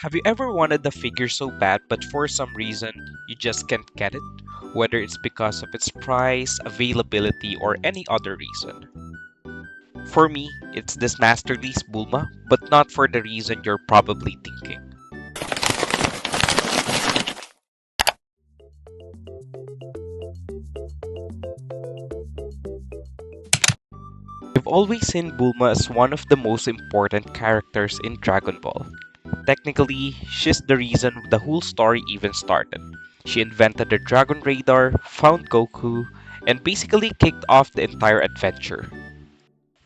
Have you ever wanted a figure so bad, but for some reason you just can't get it? Whether it's because of its price, availability, or any other reason. For me, it's this Masterlise Bulma, but not for the reason you're probably thinking. I've always seen Bulma as one of the most important characters in Dragon Ball. Technically, she's the reason the whole story even started. She invented the Dragon Radar, found Goku, and basically kicked off the entire adventure.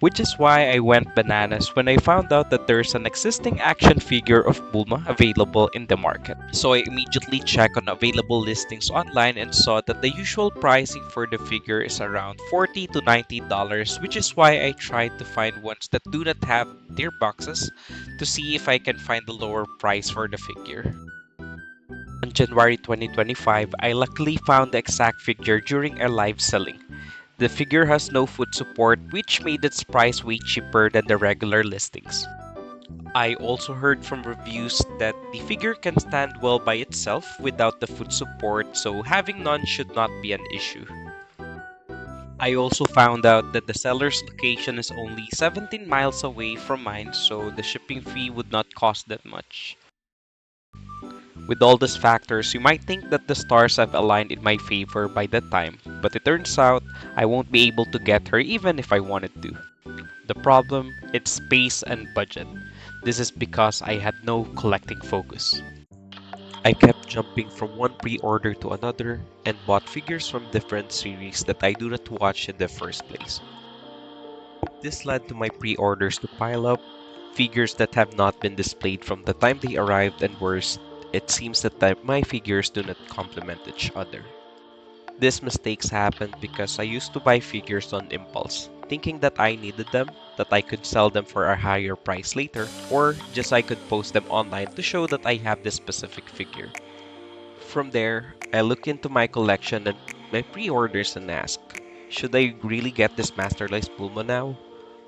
Which is why I went bananas when I found out that there's an existing action figure of Bulma available in the market. So I immediately checked on available listings online and saw that the usual pricing for the figure is around $40 to $90, which is why I tried to find ones that do not have their boxes to see if I can find a lower price for the figure. On January 2025, I luckily found the exact figure during a live selling. The figure has no foot support, which made its price way cheaper than the regular listings. I also heard from reviews that the figure can stand well by itself without the foot support, so having none should not be an issue. I also found out that the seller's location is only 17 miles away from mine, so the shipping fee would not cost that much. With all these factors, you might think that the stars have aligned in my favor by that time, but it turns out I won't be able to get her even if I wanted to. The problem, it's space and budget. This is because I had no collecting focus. I kept jumping from one pre-order to another and bought figures from different series that I do not watch in the first place. This led to my pre-orders to pile up, figures that have not been displayed from the time they arrived, and worse, it seems that my figures do not complement each other. These mistakes happened because I used to buy figures on impulse, thinking that I needed them, that I could sell them for a higher price later, or just I could post them online to show that I have this specific figure. From there, I look into my collection and my pre-orders and ask, should I really get this Masterlise Bulma now?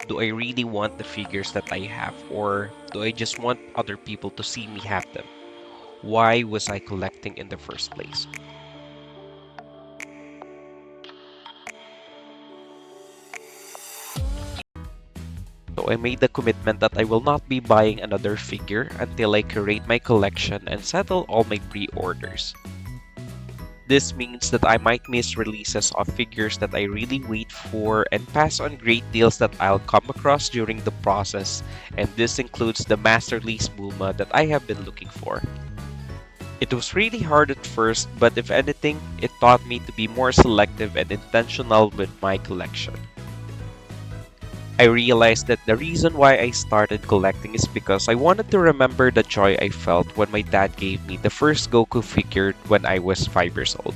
Do I really want the figures that I have, or do I just want other people to see me have them? Why was I collecting in the first place? So I made the commitment that I will not be buying another figure until I curate my collection and settle all my pre-orders. This means that I might miss releases of figures that I really wait for and pass on great deals that I'll come across during the process, and this includes the Masterlise Bulma that I have been looking for. It was really hard at first, but if anything, it taught me to be more selective and intentional with my collection. I realized that the reason why I started collecting is because I wanted to remember the joy I felt when my dad gave me the first Goku figure when I was 5 years old.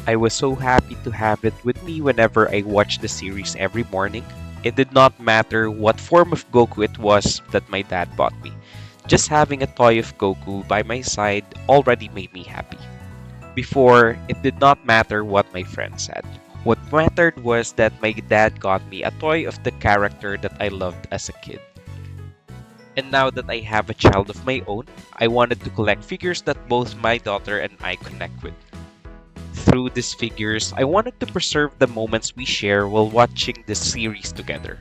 I was so happy to have it with me whenever I watched the series every morning. It did not matter what form of Goku it was that my dad bought me. Just having a toy of Goku by my side already made me happy. Before, it did not matter what my friends said. What mattered was that my dad got me a toy of the character that I loved as a kid. And now that I have a child of my own, I wanted to collect figures that both my daughter and I connect with. Through these figures, I wanted to preserve the moments we share while watching this series together.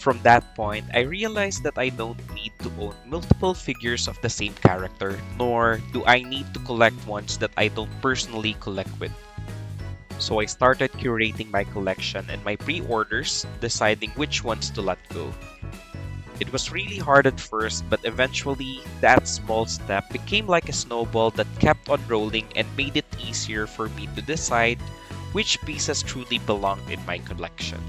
From that point, I realized that I don't need to own multiple figures of the same character, nor do I need to collect ones that I don't personally collect with. So I started curating my collection and my pre-orders, deciding which ones to let go. It was really hard at first, but eventually, that small step became like a snowball that kept on rolling and made it easier for me to decide which pieces truly belonged in my collection.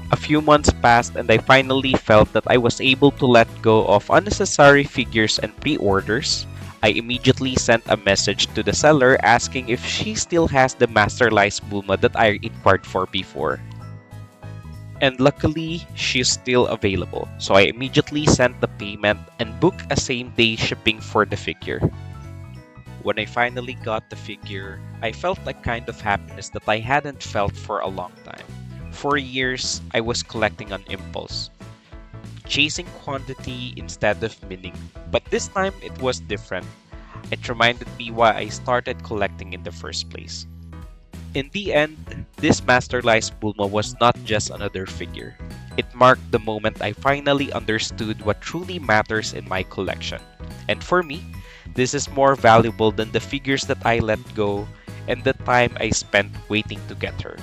A few months passed and I finally felt that I was able to let go of unnecessary figures and pre-orders. I immediately sent a message to the seller asking if she still has the Masterlise Bulma that I inquired for before. And luckily, she's still available, so I immediately sent the payment and booked a same-day shipping for the figure. When I finally got the figure, I felt a kind of happiness that I hadn't felt for a long time. For years, I was collecting on impulse. chasing quantity instead of meaning. But this time it was different. It reminded me why I started collecting in the first place. In the end, this Masterlise Bulma was not just another figure. It marked the moment I finally understood what truly matters in my collection. And for me, this is more valuable than the figures that I let go and the time I spent waiting to get her.